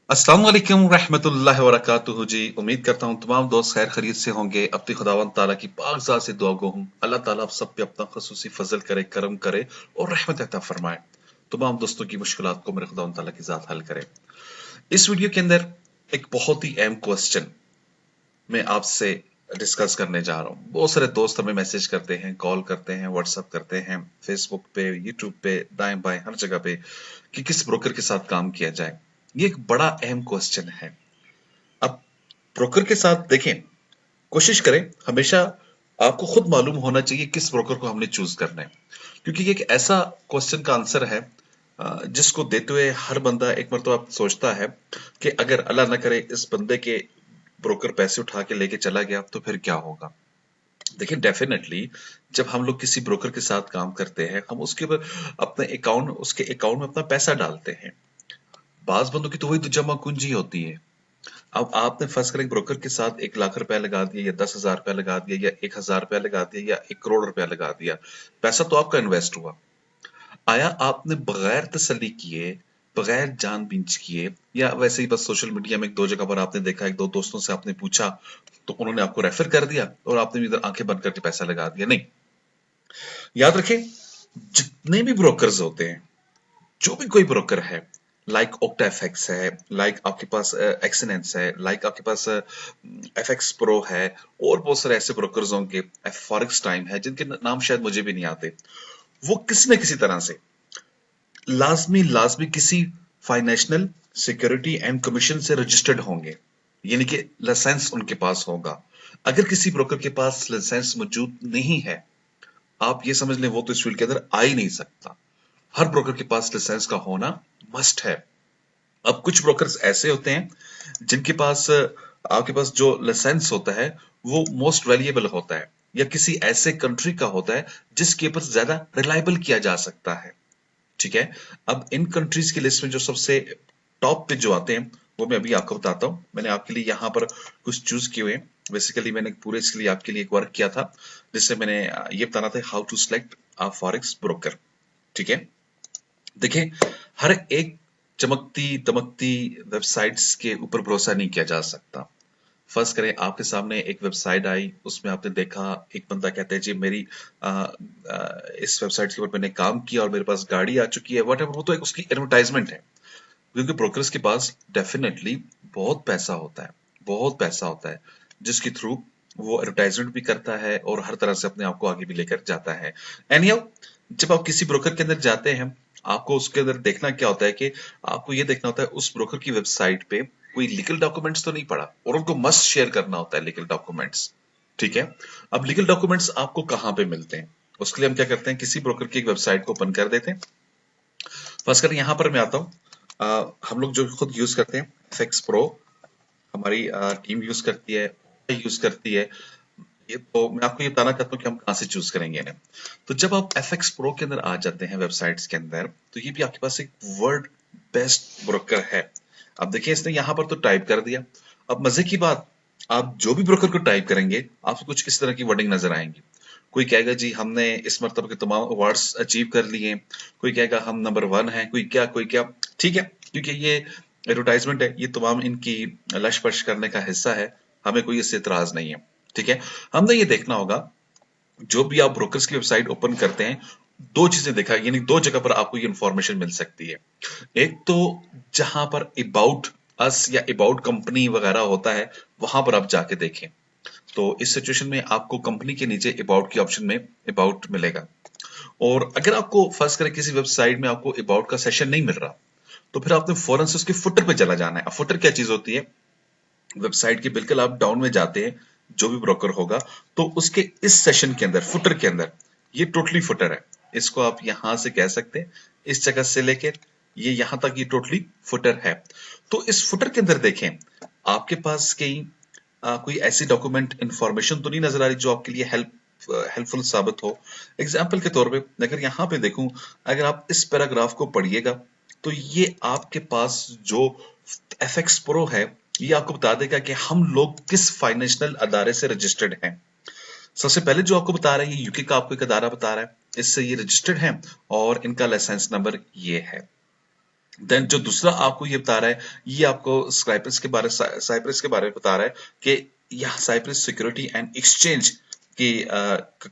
अस्सलाम वालेकुम रहमतुल्लाहि व बरकातुहू जी। उम्मीद करता हूँ तमाम दोस्त खैर खैरियत से होंगे। अपनी खुदावंद ताला की पाकज़ात से दुआ गो हूँ अल्लाह ताला आप सब पे अपना खसूसी फजल करे, करम करे और रहमत अता फरमाए। तमाम दोस्तों की मुश्किलात को मेरे खुदावंद ताला की ज़ात हल करे। इस वीडियो के अंदर एक बहुत ही अहम क्वेश्चन मैं आपसे डिस्कस करने जा रहा हूँ। बहुत सारे दोस्त हमें मैसेज करते हैं, कॉल करते हैं, व्हाट्सएप करते हैं, फेसबुक पे, यूट्यूब पे, दाएं बाएं हर जगह पे कि किस ब्रोकर के साथ काम किया जाए। ये एक बड़ा अहम क्वेश्चन है। अब ब्रोकर के साथ देखें, कोशिश करें हमेशा आपको खुद मालूम होना चाहिए किस ब्रोकर को हमने चूज करना है, क्योंकि ये एक ऐसा क्वेश्चन का आंसर है जिसको देते हुए हर बंदा एक मरतबा सोचता है कि अगर अल्लाह ना करे इस बंदे के ब्रोकर पैसे उठा के लेके चला गया तो फिर क्या होगा। देखिए डेफिनेटली जब हम लोग किसी ब्रोकर के साथ काम करते हैं हम उसके उसके अकाउंट में अपना पैसा डालते हैं। बाज बंदों की तो वही तो जमा कुंजी होती है। अब आपने फर्स्ट करें ब्रोकर के साथ 1 लाख रुपया लगा दिया या 10,000 रुपया लगा दिया या 1,000 रुपया लगा दिया या 1 करोड़ रुपया लगा दिया, पैसा तो आपका इन्वेस्ट हुआ। आया आपने बगैर तसल्ली किए, बगैर जानबूझ किए या वैसे ही बस सोशल मीडिया में एक दो जगह पर आपने देखा, एक दो दोस्तों से आपने पूछा तो उन्होंने आपको रेफर कर दिया और आपने भी इधर आंखें बंद करके पैसा लगा दिया। नहीं, याद रखें जितने भी ब्रोकर्स होते हैं, जो भी कोई ब्रोकर है, लाइक ओक्टा एफएक्स है, लाइक आपके पास एक्सनेंस है, लाइक आपके पास एफएक्स प्रो है और बहुत सारे ऐसे ब्रोकर्स होंगे, फॉरेक्स टाइम है जिनके नाम शायद मुझे भी नहीं आते। वो किसी न किसी तरह से लाजमी लाजमी किसी फाइनेंशियल सिक्योरिटी एंड कमीशन से रजिस्टर्ड होंगे, यानी कि लाइसेंस उनके पास होगा। अगर किसी ब्रोकर के पास लाइसेंस मौजूद नहीं है, आप ये समझ लें वो तो इस फील्ड के अंदर आ ही नहीं सकता। हर ब्रोकर के पास लाइसेंस का होना मस्ट है। अब कुछ ब्रोकर्स ऐसे होते हैं जिनके पास आपके पास जो लाइसेंस होता है वो मोस्ट वैल्यूएबल होता है या किसी ऐसे कंट्री का होता है जिसके ऊपर ज्यादा रिलायबल किया जा सकता है। ठीक है। अब इन कंट्रीज की लिस्ट में जो सबसे टॉप पे जो आते हैं वो मैं अभी आपको बताता हूँ। मैंने आपके लिए यहाँ पर कुछ चूज किए हुए हैं। बेसिकली मैंने पूरे इसके लिए आपके लिए एक वर्क किया था जिससे मैंने ये बताना था how to select a forex broker. ठीक है। देखिए, हर एक चमकती दमकती वेबसाइट्स के ऊपर भरोसा नहीं किया जा सकता। फर्स्ट करें, आपके सामने एक वेबसाइट आई, उसमें आपने देखा एक बंदा कहता है जी मेरी इस वेबसाइट के ऊपर मैंने काम किया और मेरे पास गाड़ी आ चुकी है, वट वो तो एक उसकी एडवर्टाइजमेंट है। क्योंकि ब्रोकर्स के पास डेफिनेटली बहुत पैसा होता है, बहुत पैसा होता है जिसके थ्रू वो एडवर्टाइजमेंट भी करता है और हर तरह से अपने आप को आगे भी लेकर जाता है। एनीहाउ, जब आप किसी ब्रोकर के अंदर जाते हैं आपको उसके अंदर देखना क्या होता है कि आपको ये देखना होता है उस ब्रोकर की वेबसाइट पे कोई लीगल डॉक्यूमेंट्स तो नहीं पड़ा, और उनको मस्ट शेयर करना होता है लीगल डॉक्यूमेंट्स। ठीक है। अब लीगल डॉक्यूमेंट्स आपको कहाँ पे मिलते हैं, उसके लिए हम क्या करते हैं, किसी ब्रोकर की एक वेबसाइट को ओपन कर देते हैं। फर्स्ट कर यहाँ पर मैं आता हूँ। हम लोग जो खुद यूज करते हैं एफएक्स प्रो, हमारी टीम यूज करती है, यूज करती है। ये तो मैं आपको ये बताना चाहता हूँ कि हम कहाँ से चूज करेंगे इन्हें। तो जब आप एफएक्स प्रो के अंदर आ जाते हैं वेबसाइट्स के अंदर, तो ये भी आपके पास एक वर्ल्ड बेस्ट ब्रोकर है। अब देखिए इसने यहाँ पर तो टाइप कर दिया। अब मजे की बात, आप जो भी ब्रोकर को टाइप करेंगे आपको कुछ इस तरह की वर्डिंग नजर आएंगी। कोई कहेगा जी हमने इस मरतबे के तमाम अवार्ड्स अचीव कर लिए, कोई कहेगा हम नंबर 1 हैं, कोई क्या। ठीक है, क्योंकि ये एडवर्टाइजमेंट है, ये तमाम इनकी लश पश करने का हिस्सा है, हमें कोई इससे इतराज नहीं है। ठीक है। हमने ये देखना होगा जो भी आप ब्रोकर्स की वेबसाइट ओपन करते हैं, दो चीजें देखा, यानी दो जगह पर आपको ये इंफॉर्मेशन मिल सकती है। एक तो जहां पर अबाउट अस या अबाउट कंपनी वगैरह होता है वहां पर आप जाके देखें, तो इस सिचुएशन में आपको कंपनी के नीचे अबाउट के ऑप्शन में अबाउट मिलेगा। और अगर आपको फर्स्ट करें किसी वेबसाइट में आपको अबाउट का सेशन नहीं मिल रहा, तो फिर आपने फौरन से उसके फुटर पे चला जाना है। अब फुटर क्या चीज होती है, वेबसाइट के बिल्कुल आप डाउन में जाते हैं, जो भी ब्रोकर होगा तो उसके इस सेशन के अंदर फुटर के अंदर ये टोटली फुटर है, इसको आप यहां से कह सकते हैं, इस जगह से लेकर ये यहां तक ये टोटली फुटर है। तो इस फुटर के अंदर देखें आपके पास कहीं कोई ऐसी डॉक्यूमेंट इंफॉर्मेशन तो नहीं नजर आ रही जो आपके लिए हेल्पफुल साबित हो। एग्जाम्पल के तौर पे अगर यहाँ पे देखूं, अगर आप इस पैराग्राफ को पढ़िएगा तो ये आपके पास जो एफएक्स प्रो है ये आपको बता देगा कि हम लोग किस फाइनेंशियल अदारे से रजिस्टर्ड हैं। सबसे पहले जो आपको बता रहा है ये यूके का आपको एक अदारा बता रहा है, इससे ये रजिस्टर्ड है और इनका लाइसेंस नंबर ये है। देन जो दूसरा आपको ये बता रहा है, ये आपको साइप्रस के बारे में बता रहा है कि यह साइप्रस सिक्योरिटी एंड एक्सचेंज की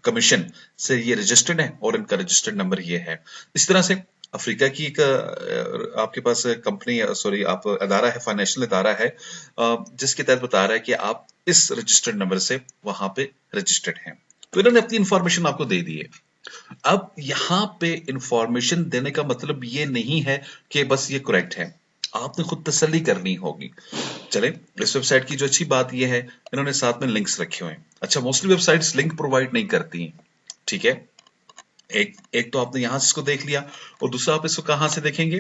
कमीशन से ये रजिस्टर्ड है और इनका रजिस्टर्ड नंबर ये है। इस तरह से अफ्रीका की एक आपके पास कंपनी, सॉरी आप अदारा है, फाइनेंशियल अदारा है, जिसके तहत बता रहा है कि आप इस रजिस्टर्ड नंबर से वहां पे रजिस्टर्ड हैं। तो इन्होंने अपनी इंफॉर्मेशन आपको दे दी है। अब यहां पे इंफॉर्मेशन देने का मतलब ये नहीं है कि बस ये करेक्ट है, आपने खुद तसल्ली करनी होगी। चले, इस वेबसाइट की जो अच्छी बात ये है, इन्होंने साथ में लिंक्स रखे हुए हैं। अच्छा, मोस्टली वेबसाइट्स लिंक प्रोवाइड नहीं करती हैं, ठीक है। एक एक तो आपने यहां से इसको देख लिया, और दूसरा आप इसको कहां से देखेंगे,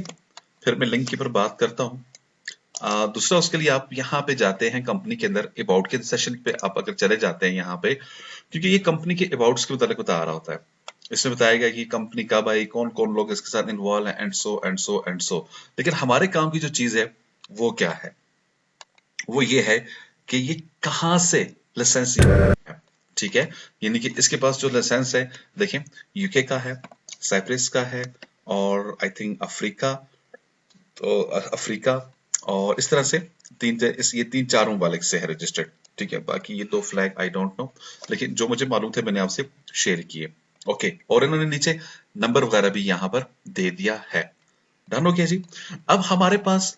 फिर मैं लिंक के ऊपर बात करता हूं। दूसरा, उसके लिए आप यहाँ पे जाते हैं कंपनी के अंदर अबाउट के सेशन पे, आप अगर चले जाते हैं यहाँ पे, क्योंकि ये कंपनी के अबाउट्स के मुताबिक बता रहा होता है। इसमें बताया गया कि कंपनी कब आई, कौन कौन लोग इसके साथ इन्वॉल्व हैं, and so and so and so. लेकिन हमारे काम की जो चीज है वो क्या है, वो ये है कि ये कहाँ से लाइसेंस है, ठीक है। यानी कि इसके पास जो लाइसेंस है, देखें, यूके का है, साइप्रस का है, और आई थिंक अफ्रीका, तो अफ्रीका, और इस तरह से ये तीन चार ममालिक से है रजिस्टर्ड, ठीक है। बाकी ये दो फ्लैग आई डोंट नो, लेकिन जो मुझे मालूम थे मैंने आपसे शेयर किए। ओके, और इन्होंने नीचे नंबर वगैरह भी यहाँ पर दे दिया है। डन हो गया जी। अब हमारे पास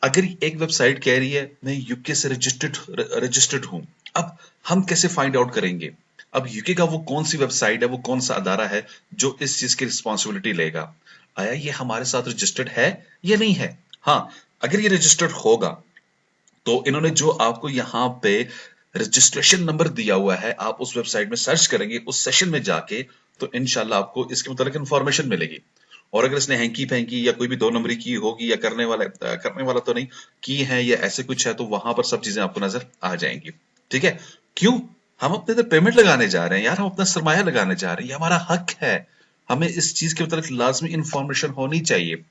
अगर एक वेबसाइट कह रही है मैं यूके से रजिस्टर्ड हूं, अब हम कैसे फाइंड आउट करेंगे? अब यूके का वो कौन सी वेबसाइट है, वो कौन सा अदारा है जो इस चीज की रिस्पॉन्सिबिलिटी लेगा? आया ये हमारे साथ रजिस्टर्ड है या नहीं है? हाँ, अगर ये रजिस्टर्ड होगा तो इन्होंने जो आपको यहाँ पे रजिस्ट्रेशन नंबर दिया हुआ है, आप उस वेबसाइट में सर्च करेंगे, उस सेशन में जाके, तो इनशाला आपको इसके मुताबिक इंफॉर्मेशन मिलेगी। और अगर इसने हैंकी फैंकी या कोई भी दो नंबरी की होगी, या करने वाला तो नहीं की है, या ऐसे कुछ है, तो वहां पर सब चीजें आपको नजर आ जाएंगी, ठीक है। क्यों? हम अपने इधर पेमेंट लगाने जा रहे हैं यार, हम अपना सरमाया लगाने जा रहे हैं, ये हमारा हक है, हमें इस चीज के मुताबिक लाजमी इंफॉर्मेशन होनी चाहिए।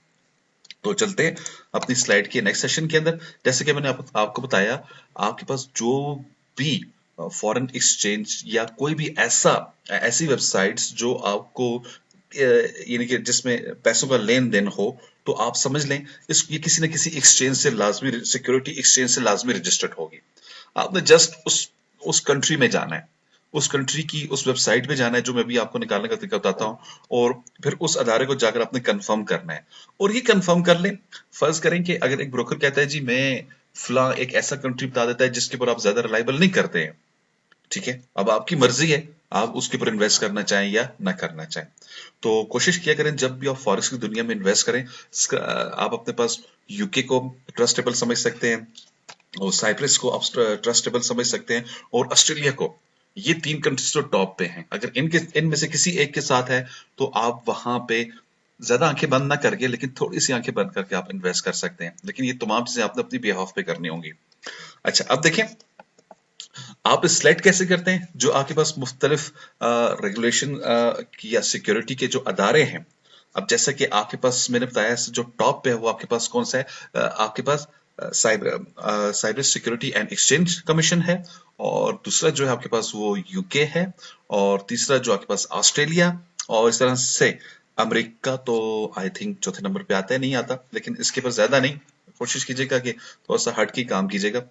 तो चलते हैं अपनी स्लाइड के नेक्स्ट सेशन के अंदर। जैसे कि मैंने आपको बताया, आपके पास जो भी फॉरेन एक्सचेंज या कोई भी ऐसी वेबसाइट्स जो आपको यानी कि जिसमें पैसों का लेन देन हो, तो आप समझ लें ये किसी न किसी एक्सचेंज से लाजमी, सिक्योरिटी एक्सचेंज से लाजमी रजिस्टर्ड होगी। आपने जस्ट उस कंट्री में जाना है, उस कंट्री की उस वेबसाइट में जाना है, जो मैं भी आपको निकालने का तरीका बताता हूँ, और फिर उस अदारे को जाकर आपने कंफर्म करना है। और ये कंफर्म कर लें, फर्ज करें कि अगर एक ब्रोकर कहता है जी मैं फला एक ऐसा कंट्री बता देता है जिसके ऊपर आप ज्यादा रिलायबल नहीं करते हैं, ठीक है, अब आपकी मर्जी है, आप उसके ऊपर इन्वेस्ट करना चाहें या ना करना चाहें। तो कोशिश किया करें जब भी आप फॉरेक्स की दुनिया में इन्वेस्ट करें, आप अपने पास यूके को ट्रस्टेबल समझ सकते हैं, और साइप्रस को आप ट्रस्टेबल समझ सकते हैं, और ऑस्ट्रेलिया को। ये तीन कंट्रीज तो टॉप पे हैं। अगर इनमें से किसी एक के साथ है, तो आप वहां पे ज्यादा आंखें बंद ना करके, लेकिन थोड़ी सी आंखें बंद करके आप इन्वेस्ट कर सकते हैं, लेकिन ये तमाम चीजें आपने अपनी बिहाफ पे करनी होंगी। अच्छा, अब देखें आप सिलेक्ट कैसे करते हैं। जो आपके पास मुख्तलिफ रेगुलेशन या सिक्योरिटी के जो अदारे हैं, अब जैसा कि आपके पास मैंने बताया, जो टॉप पे है वो आपके पास कौन सा है, आपके पास cyber security and exchange commission है, और दूसरा जो है आपके पास वो यूके है, और तीसरा जो आपके पास ऑस्ट्रेलिया, और इस तरह से अमेरिका तो आई थिंक चौथे नंबर पे आता है, नहीं आता, लेकिन इसके पर ज्यादा नहीं, कोशिश कीजिएगा कि थोड़ा सा हट के काम कीजिएगा,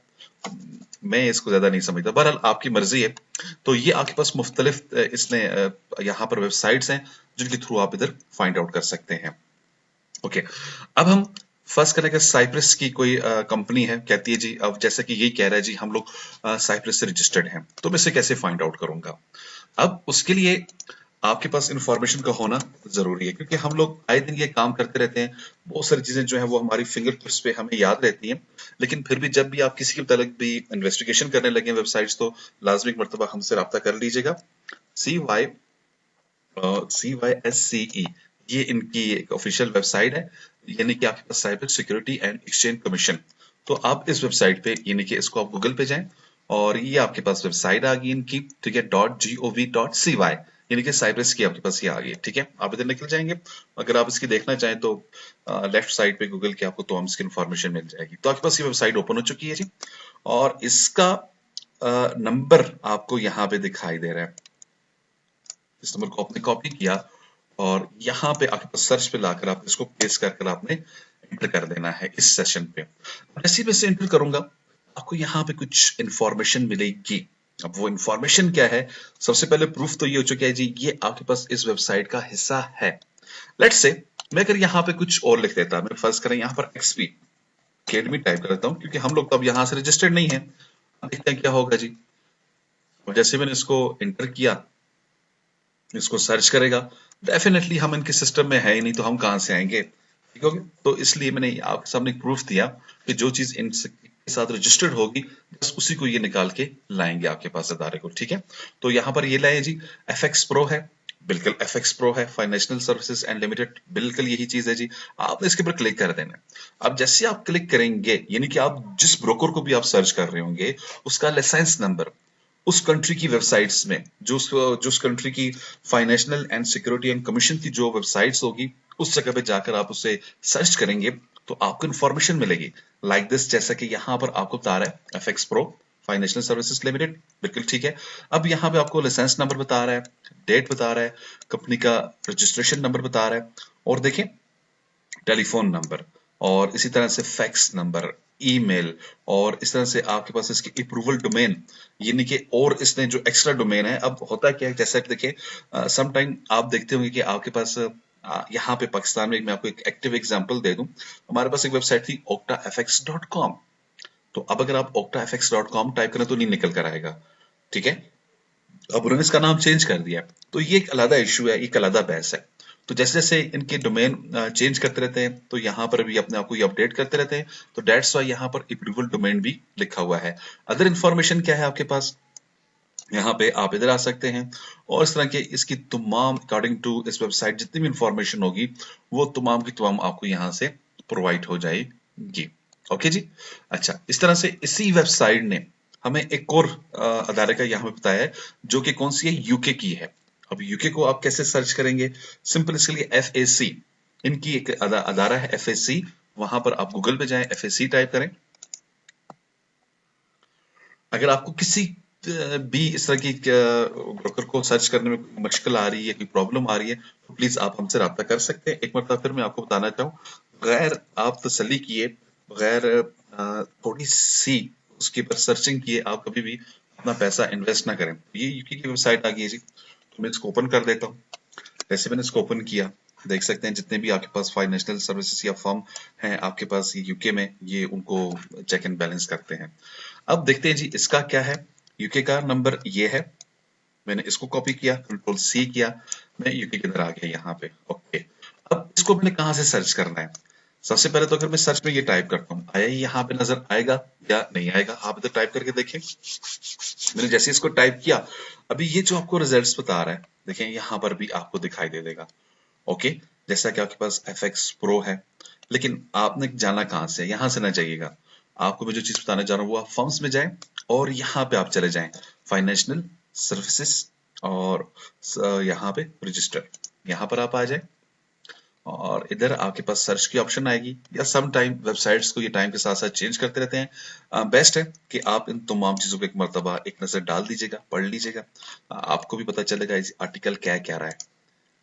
मैं इसको ज्यादा नहीं समझता, बहरहाल आपकी मर्जी है। तो ये आपके पास मुख्तलिफ इसने यहाँ पर वेबसाइट्स हैं जिनके थ्रू आप इधर फाइंड आउट कर सकते हैं। ओके, अब हम फर्स्ट करेंगे, साइप्रस की कोई कंपनी है, कहती है जी, अब जैसा कि यही कह रहा है जी हम लोग साइप्रस से रजिस्टर्ड हैं, तो मैं इसे कैसे फाइंड आउट करूंगा? अब उसके लिए आपके पास इंफॉर्मेशन का होना जरूरी है, क्योंकि हम लोग आए दिन ये काम करते रहते हैं, बहुत सारी चीजें जो है वो हमारी फिंगर टिप्स पे हमें याद रहती हैं, लेकिन फिर भी जब भी आप किसी के मुताबिक भी इन्वेस्टिगेशन करने लगे वेबसाइट्स, तो लाजमी एक मरतबा हमसे रब्ता कर लीजिएगा। CY CYSCE, ये इनकी एक ऑफिशियल वेबसाइट है, यानी कि आपके पास cyber security and exchange commission. तो आप इस वेबसाइट पे, यानी कि इसको आप गूगल पे जाएं, और ये आपके पास वेबसाइट आ गई इनकी, ठीक है, .gov.cy, यानी कि साइप्रस की आपके पास ये आ गई, ठीक है। आप इधर निकल जाएंगे, अगर आप इसकी देखना चाहें तो लेफ्ट साइड पे गूगल की आपको तो हम इसकी इन्फॉर्मेशन मिल जाएगी। तो आपके पास ये वेबसाइट ओपन हो चुकी है जी, और इसका नंबर आपको यहाँ पे दिखाई दे रहा है। इस नंबर को आपने कॉपी किया, और यहाँ पे आपके पास सर्च पे लाकर आप इसको पेस्ट कर आपने एंटर कर देना है इस सेशन पे। जैसे ही मैं इसे एंटर करूंगा आपको यहाँ पे कुछ इंफॉर्मेशन मिलेगी। अब वो इंफॉर्मेशन क्या है, सबसे पहले प्रूफ तो ये हो चुका है जी, ये आपके पास इस वेबसाइट का हिस्सा है। लेट्स से मैं अगर यहाँ पे कुछ और लिख देता, मैं फर्ज करें यहाँ पर एक्सपी अकेडमी टाइप कर देता हूँ, क्योंकि हम लोग तो अब यहाँ से रजिस्टर्ड नहीं है। देखते हैं क्या होगा जी। और जैसे मैंने इसको इंटर किया, इसको सर्च करेगा, डेफिनेटली हम इनके सिस्टम में है ही नहीं, तो हम कहाँ से आएंगे, ठीक हो गया। तो इसलिए मैंने आपके सामने एक प्रूफ दिया कि जो चीज इनके साथ रजिस्टर्ड होगी बस उसी को ये निकाल के लाएंगे आपके पास अदारे को, ठीक है। तो यहाँ पर ये लाए जी, FX Pro है, बिल्कुल FX Pro है, फाइनेंशियल सर्विसेज एंड लिमिटेड, बिल्कुल यही चीज है जी। आपने इसके ऊपर क्लिक कर देना है। अब जैसे आप क्लिक करेंगे, यानी कि आप जिस ब्रोकर को भी आप सर्च कर रहे होंगे उसका लाइसेंस नंबर उस कंट्री की वेबसाइट्स में, जो उस कंट्री की financial and security and commission की जो वेबसाइट्स होगी उस जगह पे जाकर आप उसे सर्च करेंगे तो आपको इंफॉर्मेशन मिलेगी लाइक दिस, जैसा कि यहाँ पर आपको बता रहा है FX Pro financial services limited, बिल्कुल ठीक है। अब यहाँ पे आपको लाइसेंस नंबर बता रहा है, डेट बता रहा है, कंपनी का रजिस्ट्रेशन नंबर बता रहा है, और देखें टेलीफोन नंबर, और इसी तरह से फैक्स नंबर, ईमेल, और इस तरह से आपके पास इसकी अप्रूवल डोमेन, यानी कि और इसने जो एक्स्ट्रा डोमेन है। अब होता क्या है, जैसे देखिए सम टाइम आप देखते होंगे कि आपके पास यहाँ पे पाकिस्तान में, मैं आपको एक एक्टिव एग्जांपल दे दूं, हमारे पास एक वेबसाइट थी octafx.com। तो अब अगर आप octafx.com टाइप करें तो नहीं निकल कर आएगा, ठीक है। अब उन्होंने इसका नाम चेंज कर दिया, तो ये एक अलग इशू है, एक अलग बहस है। तो जैसे जैसे इनके डोमेन चेंज करते रहते हैं तो यहाँ पर भी अपने आप को ये अपडेट करते रहते हैं, तो डेट्स वाई यहाँ पर अप्रूवल डोमेन भी लिखा हुआ है। अदर इन्फॉर्मेशन क्या है आपके पास, यहाँ पे आप इधर आ सकते हैं, और इस तरह के इसकी तमाम अकॉर्डिंग टू इस वेबसाइट जितनी भी इंफॉर्मेशन होगी वो तमाम की तमाम आपको यहाँ से प्रोवाइड हो जाएगी। ओके जी। अच्छा, इस तरह से इसी वेबसाइट ने हमें एक और अदारे का यहाँ पे बताया है, जो कि कौन सी है, यूके की है। अब यूके को आप कैसे सर्च करेंगे, सिंपल इसके लिए FAC, इनकी एक अदारा है FAC, वहां पर आप गूगल पे जाएं, FAC टाइप करें। अगर आपको किसी भी इस तरह की ब्रोकर को सर्च करने में कोई मुश्किल आ रही है, कोई प्रॉब्लम आ रही है, तो प्लीज आप हमसे रब्ता कर सकते हैं। एक मरतबा फिर मैं आपको बताना चाहूँ, बगैर आप तसल्ली किए, बगैर थोड़ी सी उसके ऊपर सर्चिंग किए आप कभी भी अपना पैसा इन्वेस्ट ना करें। ये यूके की वेबसाइट आ गई है जी, तो मैं इसको ओपन कर देता हूँ। जैसे मैंने इसको ओपन किया, देख सकते हैं जितने भी आपके पास फाइनेंशियल सर्विसेज या फर्म हैं आपके पास ये यूके में, ये उनको चेक एंड बैलेंस करते हैं। अब देखते हैं जी इसका क्या है। यूके का नंबर ये है, मैंने इसको कॉपी किया, Ctrl+C किया, मैं यूके के अंदर आ गया यहाँ पे। ओके, अब इसको मैंने कहाँ से सर्च करना है। सबसे पहले तो अगर मैं सर्च में ये टाइप करता हूँ, आया यहाँ पे नजर आएगा या नहीं आएगा, आप इधर टाइप करके देखें। मैंने जैसे इसको टाइप किया, अभी ये जो आपको रिजल्ट्स बता रहा है, देखें यहाँ पर भी आपको दिखाई दे देगा। ओके, जैसा कि आपके पास FX Pro है, लेकिन आपने जाना कहाँ से, यहाँ से ना जाइएगा। आपको मैं जो चीज बताने जा रहा हूँ वो आप फर्म्स में जाएं, और यहाँ पे आप चले जाएं फाइनेंशियल सर्विसेज, और यहाँ पे रजिस्टर, यहाँ पर आप आ जाएं, और इधर आपके पास सर्च की ऑप्शन आएगी। या सम टाइम वेबसाइट्स को ये टाइम के साथ साथ चेंज करते रहते हैं, बेस्ट है कि आप इन तमाम चीजों को एक मरतबा एक नजर डाल दीजिएगा, पढ़ लीजिएगा, आपको भी पता चलेगा इस आर्टिकल क्या क्या रहा है।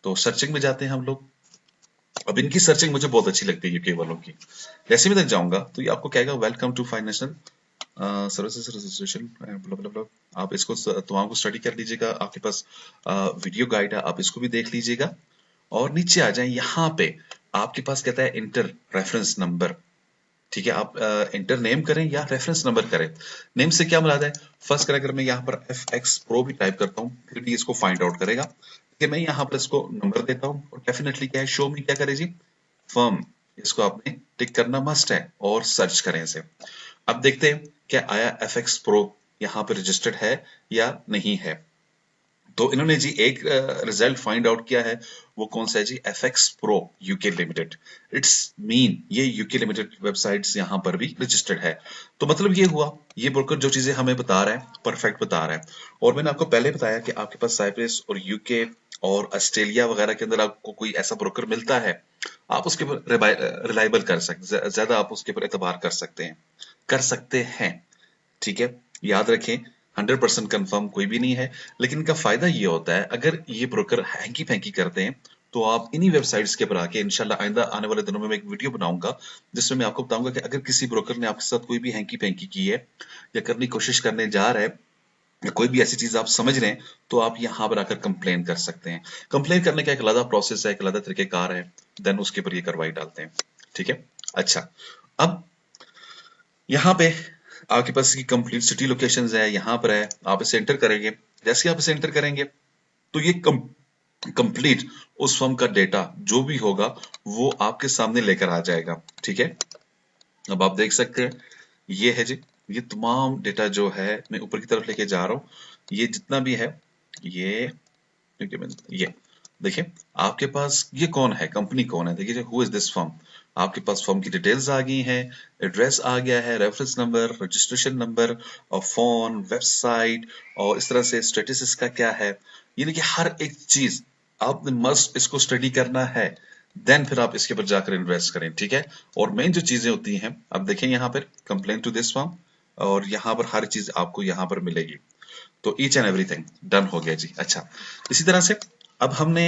तो सर्चिंग में जाते हैं हम लोग। अब इनकी सर्चिंग मुझे बहुत अच्छी लगती है यूके वालों की। जैसे मैं तक जाऊंगा तो ये आपको कहेगा welcome to financial services registration, आप इसको तमाम को स्टडी कर लीजिएगा, आपके पास वीडियो गाइड है, आप इसको भी देख लीजिएगा। और नीचे आ जाए, यहाँ पे आपके पास कहता है इंटर रेफरेंस नंबर, ठीक है। आप इंटर नेम करें या रेफरेंस नंबर करें। नेम से क्या मुराद है, फर्स्ट करें अगर मैं यहाँ पर FX Pro भी टाइप करता हूँ फिर भी इसको फाइंड आउट करेगा कि मैं यहाँ पर इसको नंबर देता हूँ, और डेफिनेटली क्या है, शो में क्या करे जी, फर्म, इसको आपने टिक करना मस्ट है, और सर्च करें इसे। अब देखते हैं क्या आया FX Pro यहाँ पे रजिस्टर्ड है या नहीं है। तो इन्होंने जी एक रिजल्ट फाइंड आउट किया है, वो कौन सा है जी, FX Pro UK limited. It's mean ये यूके लिमिटेड वेबसाइट्स यहाँ पर भी रजिस्टर्ड है। तो मतलब ये हुआ, ये ब्रोकर जो चीजें हमें बता रहा है परफेक्ट बता रहा है। और मैंने आपको पहले बताया कि आपके पास साइप्रस और यूके और ऑस्ट्रेलिया वगैरह के अंदर आपको कोई ऐसा ब्रोकर मिलता है, आप उसके ऊपर रिलायबल कर सकते, ज्यादा आप उसके ऊपर एतबार कर सकते हैं, ठीक है। याद रखें 100% कंफर्म कोई भी नहीं है, लेकिन इनका फायदा ये होता है, अगर ये ब्रोकर हैंकी फैंकी करते हैं तो आप इन्हीं वेबसाइट्स के ऊपर आके इंशाल्लाह आइंदा आने वाले दिनों में मैं एक वीडियो बनाऊंगा जिसमें मैं आपको बताऊंगा कि अगर किसी ब्रोकर ने आपके साथ कोई भी हैंकी पैंकी की है या करने की कोशिश करने जा रहा है या कोई भी ऐसी चीज आप समझ रहे हैं तो आप यहाँ पर आकर कंप्लेन कर सकते हैं। कंप्लेन करने का एक अलग प्रोसेस है, एक अलग तरीकेकार है, देन उसके ऊपर ये कार्रवाई डालते हैं। ठीक है। अच्छा, अब यहाँ पे आपके पास की कंप्लीट सिटी लोकेशंस है, यहाँ पर है, आप इसे एंटर करेंगे। जैसे आप इसे एंटर करेंगे तो ये कंप्लीट उस फर्म का डेटा जो भी होगा वो आपके सामने लेकर आ जाएगा। ठीक है। अब आप देख सकते हैं ये है जी, ये तमाम डेटा जो है मैं ऊपर की तरफ लेके जा रहा हूँ। ये जितना भी है ये, ये देखिए आपके पास ये कौन है, कंपनी कौन है, देखिए हु इज दिस फर्म। आपके पास फर्म की डिटेल्स आ गई हैं, एड्रेस आ गया है, रेफरेंस नंबर, रजिस्ट्रेशन नंबर और फोन, वेबसाइट और इस तरह से स्टेटस इसका क्या है। यानी कि हर एक चीज आपने मस्ट इसको स्टडी करना है, देन फिर आप इसके ऊपर जाकर इन्वेस्ट करें। ठीक है। और मेन जो चीजें होती हैं, अब देखें यहाँ पर कंप्लेन टू दिस फर्म और यहाँ पर हर चीज आपको यहाँ पर मिलेगी। तो ईच एंड एवरीथिंग डन हो गया जी। अच्छा, इसी तरह से अब हमने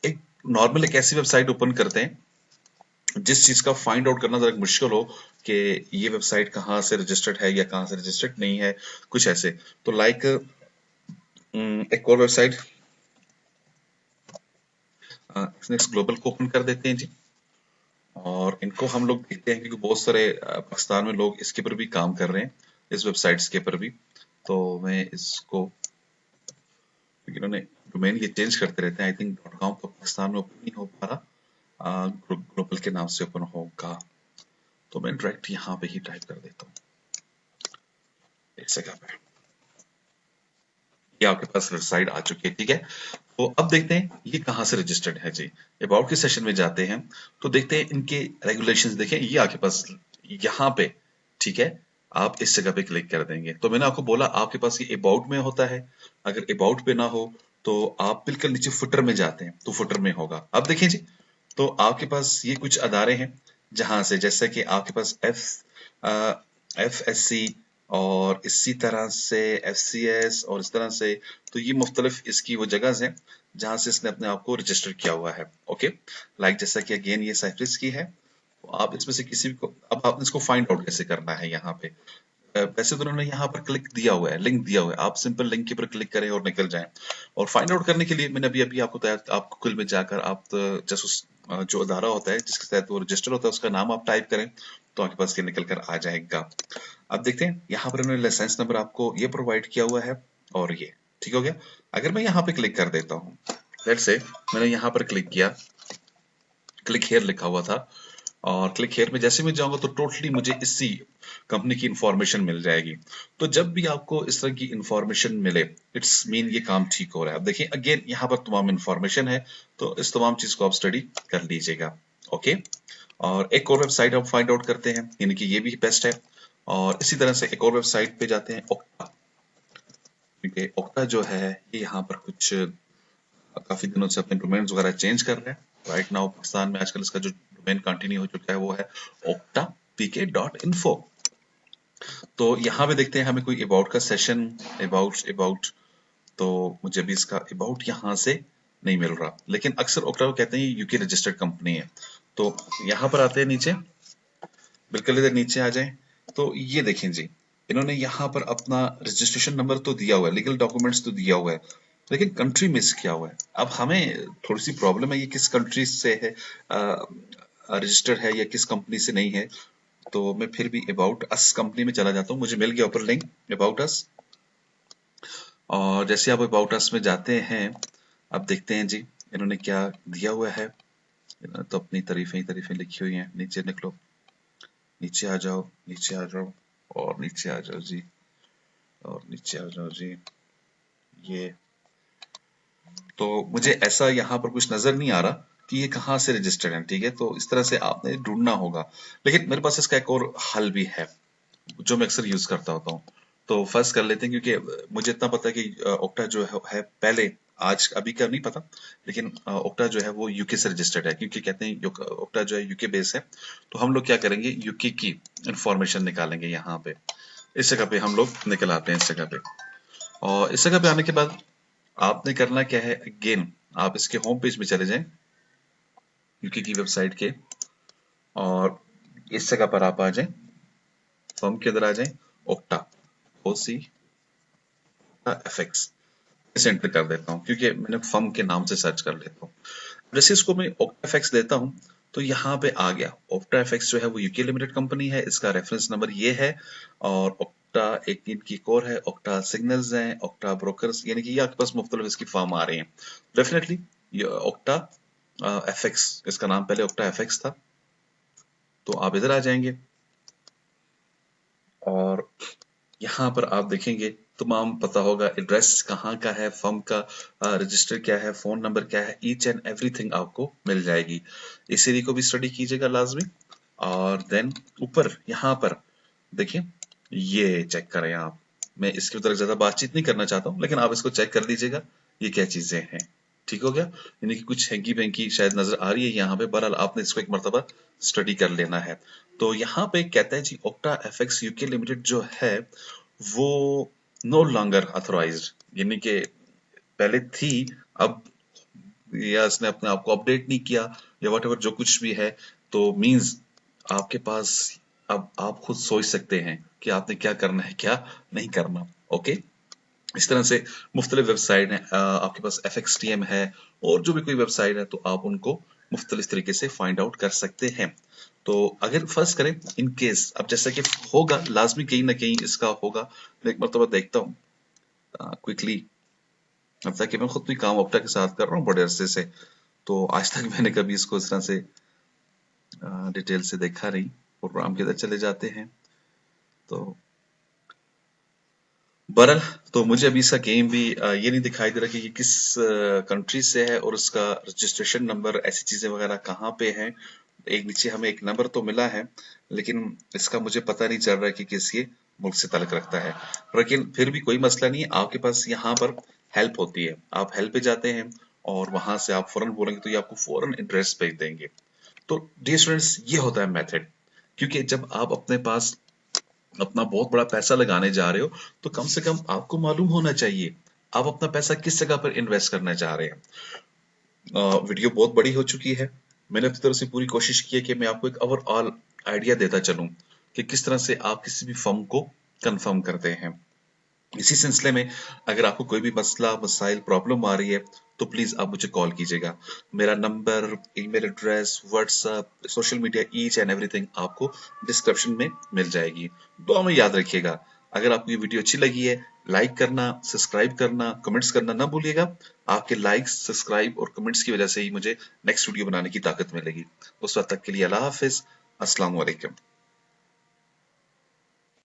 एक नॉर्मल एक ऐसी वेबसाइट ओपन करते हैं जिस चीज का फाइंड आउट करना जरा मुश्किल हो कि ये वेबसाइट कहाँ से रजिस्टर्ड है या कहाँ से रजिस्टर्ड नहीं है, कुछ ऐसे। तो लाइक एक और वेबसाइट ग्लोबल को ओपन कर देते हैं जी। और इनको हम लोग देखते हैं क्योंकि बहुत सारे पाकिस्तान में लोग इसके ऊपर भी काम कर रहे हैं, इस वेबसाइट्स के ऊपर भी। तो मैं इसको, क्योंकि इन्होंने डोमेन ये चेंज करते रहते हैं, आई थिंक .com तो पाकिस्तान में ओपन नहीं हो पा रहा, ग्लोबल के नाम से ओपन होगा। तो मैं डायरेक्ट यहाँ पे ही टाइप कर देता हूँ एक जगह पे, ये आपके पास वेबसाइट आ चुकी है। ठीक है। तो अब देखते हैं ये कहाँ से रजिस्टर्ड है जी। अबाउट के सेशन में जाते हैं तो देखते हैं इनके रेगुलेशंस, देखें ये आपके पास यहाँ पे। ठीक है। आप इस जगह पे क्लिक कर देंगे तो मैंने आपको बोला आपके पास ये अबाउट में होता है, अगर अबाउट पे ना हो तो आप बिल्कुल नीचे फुटर में जाते हैं तो फुटर में होगा। अब देखें जी, तो आपके पास ये कुछ अदारे हैं जहां से, जैसे कि आपके पास FSC और इसी तरह से FCS और इस तरह से, तो ये मुख्तलिफ इसकी वो जगह हैं जहां से इसने अपने आप को रजिस्टर किया हुआ है। ओके, लाइक जैसा कि अगेन ये साइप्रस की है, तो आप इसमें से किसी भी को, अब आप इसको फाइंड आउट कैसे करना है यहाँ पे। वैसे तो उन्होंने यहाँ पर क्लिक दिया हुआ है, लिंक दिया हुआ है, आप सिंपल लिंक के ऊपर क्लिक करें और निकल जाएं। और फाइंड आउट करने के लिए मैंने अभी अभी आपको बताया, आप गूगल में जाकर आप जस्ट उस जो अदारा होता है जिसके तहत वो रजिस्टर होता है उसका नाम आप टाइप करें तो आपके पास ये निकल कर आ जाएगा। अब देखते हैं यहाँ पर उन्होंने लाइसेंस नंबर आपको ये प्रोवाइड किया हुआ है और ये ठीक हो गया। अगर मैं यहाँ पे क्लिक कर देता हूँ, लेट्स से मैंने यहाँ पर क्लिक किया, क्लिक हेयर लिखा हुआ था, और क्लिक हेयर में जैसे मैं जाऊंगा तो टोटली मुझे इसी कंपनी की इंफॉर्मेशन मिल जाएगी। तो जब भी आपको इस तरह की इंफॉर्मेशन मिले इट्स मीन ये काम ठीक हो रहा है। अब देखिए अगेन यहाँ पर तमाम इंफॉर्मेशन है, तो इस तमाम चीज को आप स्टडी कर लीजिएगा। ओके, और एक और वेबसाइट आप फाइंड आउट करते हैं, यानी कि ये भी बेस्ट है। और इसी तरह से एक और वेबसाइट पे जाते हैं, ओक्टा, क्योंकि ओक्टा जो है ये यहाँ पर कुछ काफी दिनों से अपने डोमेन्स वगैरह चेंज कर रहे हैं। राइट नाउ पाकिस्तान में आजकल इसका जो डोमेन कंटिन्यू हो चुका है वो है octapk.info। तो यहाँ पे देखते हैं हमें कोई अबाउट का सेशन, अबाउट, तो मुझे अभी इसका अबाउट यहाँ से नहीं मिल रहा, लेकिन अक्सर ओक्टा को कहते हैं यूके रजिस्टर्ड कंपनी है। तो यहाँ पर आते हैं नीचे, बिल्कुल इधर नीचे आ जाए तो ये देखें जी, इन्होंने यहाँ पर अपना रजिस्ट्रेशन नंबर तो दिया हुआ है, लीगल डॉक्यूमेंट्स तो दिया हुआ है, लेकिन कंट्री मिस किया हुआ है। अब हमें थोड़ी सी प्रॉब्लम है ये किस कंट्री से है रजिस्टर्ड है या किस कंपनी से नहीं है। तो मैं फिर भी अबाउट अस कंपनी में चला जाता हूँ, मुझे मिल गया ऊपर लिंक अबाउट अस। और जैसे आप अबाउट अस में जाते हैं, अब देखते हैं जी इन्होंने क्या दिया हुआ है। इन्होंने तो अपनी तारीफें ही तारीफें लिखी हुई हैं। नीचे निकलो, नीचे आ जाओ, नीचे आ जाओ और नीचे आ जाओ जी, और नीचे आ जाओ जी। ये तो मुझे ऐसा यहाँ पर कुछ नजर नहीं आ रहा कि ये कहाँ से रजिस्टर्ड है। ठीक है, तो इस तरह से आपने ढूंढना होगा, लेकिन मेरे पास इसका एक और हल भी है जो मैं अक्सर यूज करता होता हूँ। तो फर्स्ट कर लेते हैं, क्योंकि मुझे इतना पता है कि ओक्टा जो है पहले, आज अभी का नहीं पता, लेकिन ओक्टा जो है वो यूके से रजिस्टर्ड है, क्योंकि कहते हैं ओक्टा जो है यूके बेस है। तो हम लोग क्या करेंगे, यूके की इंफॉर्मेशन निकालेंगे। यहाँ पे इस जगह पे हम लोग निकल आते हैं, इस जगह पे। और इस जगह पे आने के बाद आपने करना क्या है, अगेन आप इसके होम पेज में चले जाएं। यूके की वेबसाइट के, और इस जगह पर आप आ जाएं, फर्म के अंदर आ जाएं, ओक्टा, OC FX इसे एंटर कर देता हूँ क्योंकि मैंने फर्म के नाम से सर्च कर लेता हूँ। जैसे इसको मैं ओक्टा FX देता हूँ तो यहाँ पे आ गया। ओक्टा FX जो है वो यूके लिमिटेड कंपनी है, इसका रेफरेंस नंबर ये है, और ओक्टा एक इनकी कोर है, ओक्टा सिग्नल्स हैं, ओक्टा ब्रोकर्स, यानी कि ये आपके पास मुख्तलिफ इसकी फर्म आ रही हैं। डेफिनेटली ये ओक्टा FX, इसका नाम पहले ओक्टा FX था। तो आप इधर आ जाएंगे और यहाँ पर आप देखेंगे तमाम पता होगा, एड्रेस कहाँ का है, फर्म का रजिस्टर क्या है, फोन नंबर क्या है, ईच एंड एवरीथिंग आपको मिल जाएगी। इस एरिया को भी स्टडी कीजिएगा लाजमी। और देन ऊपर यहाँ पर देखिए, ये चेक करें आप। मैं इसके तरफ ज्यादा बातचीत नहीं करना चाहता हूँ, लेकिन आप इसको चेक कर लीजिएगा ये क्या चीजें हैं। ठीक हो गया, यानी कि कुछ हैंकी वैंकी शायद नजर आ रही है यहाँ पे, बहरहाल आपने इसको एक मरतबा स्टडी कर लेना है। तो यहाँ पे कहता है जी ओक्टा FX यूके लिमिटेड जो है वो नो लॉन्गर अथोराइज्ड, यानी कि पहले थी, अब या इसने अपने आप को अपडेट नहीं किया या वट जो कुछ भी है, तो मींस आपके पास अब आप खुद सोच सकते हैं कि आपने क्या करना है क्या नहीं करना। ओके, इस तरह से मुख्तलिफ वेबसाइट है, आपके पास FXTM है, और जो भी कोई वेबसाइट है तो आप उनको मुख्तलिफ तरीके से फाइंड आउट कर सकते हैं। तो अगर फर्स्ट करें इन केस, अब जैसा कि होगा लाजमी कहीं ना कहीं इसका होगा, मैं एक मरतबा देखता हूँ क्विकली। अब तक कि मैं खुद भी काम ओक्टा के साथ कर रहा हूँ बड़े अरसे से, तो आज तक मैंने कभी इसको इस तरह से डिटेल से देखा नहीं। प्रोग्राम के अंदर चले जाते हैं तो बहरहाल, तो मुझे अभी इसका गेम भी ये नहीं दिखाई दे रहा कि ये किस कंट्री से है और उसका रजिस्ट्रेशन नंबर, ऐसी चीजें वगैरह कहाँ पे हैं। एक नीचे हमें एक नंबर तो मिला है, लेकिन इसका मुझे पता नहीं चल रहा है कि किस ये मुल्क से ताल्लुक रखता है। लेकिन फिर भी कोई मसला नहीं है, आपके पास यहाँ पर हेल्प होती है, आप हेल्प पे जाते हैं और वहां से आप फौरन बोलेंगे तो ये आपको फौरन एड्रेस भेज देंगे। तो डियर स्टूडेंट्स, ये होता है मेथड, क्योंकि जब आप अपने पास अपना बहुत बड़ा पैसा लगाने जा रहे हो तो कम से कम आपको मालूम होना चाहिए आप अपना पैसा किस जगह पर इन्वेस्ट करना चाह रहे हैं। वीडियो बहुत बड़ी हो चुकी है, मैंने अपनी तरफ से पूरी कोशिश की है कि मैं आपको एक ओवरऑल आइडिया देता चलूं कि किस तरह से आप किसी भी फर्म को कंफर्म करते हैं। इसी सिलसिले में अगर आपको कोई भी मसला, मसाइल, प्रॉब्लम आ रही है तो प्लीज आप मुझे कॉल कीजिएगा। मेरा number, email address, WhatsApp, social media, each and everything आपको डिस्क्रिप्शन में मिल जाएगी। दुआ में याद रखिएगा, अगर आपको ये वीडियो अच्छी लगी है, लाइक करना, सब्सक्राइब करना, कमेंट्स करना ना भूलिएगा। आपके लाइक्स, सब्सक्राइब और कमेंट्स की वजह से ही मुझे नेक्स्ट वीडियो बनाने की ताकत मिलेगी। उस वक्त तक के लिए अल्लाह हाफिज, अस्सलाम वालेकुम।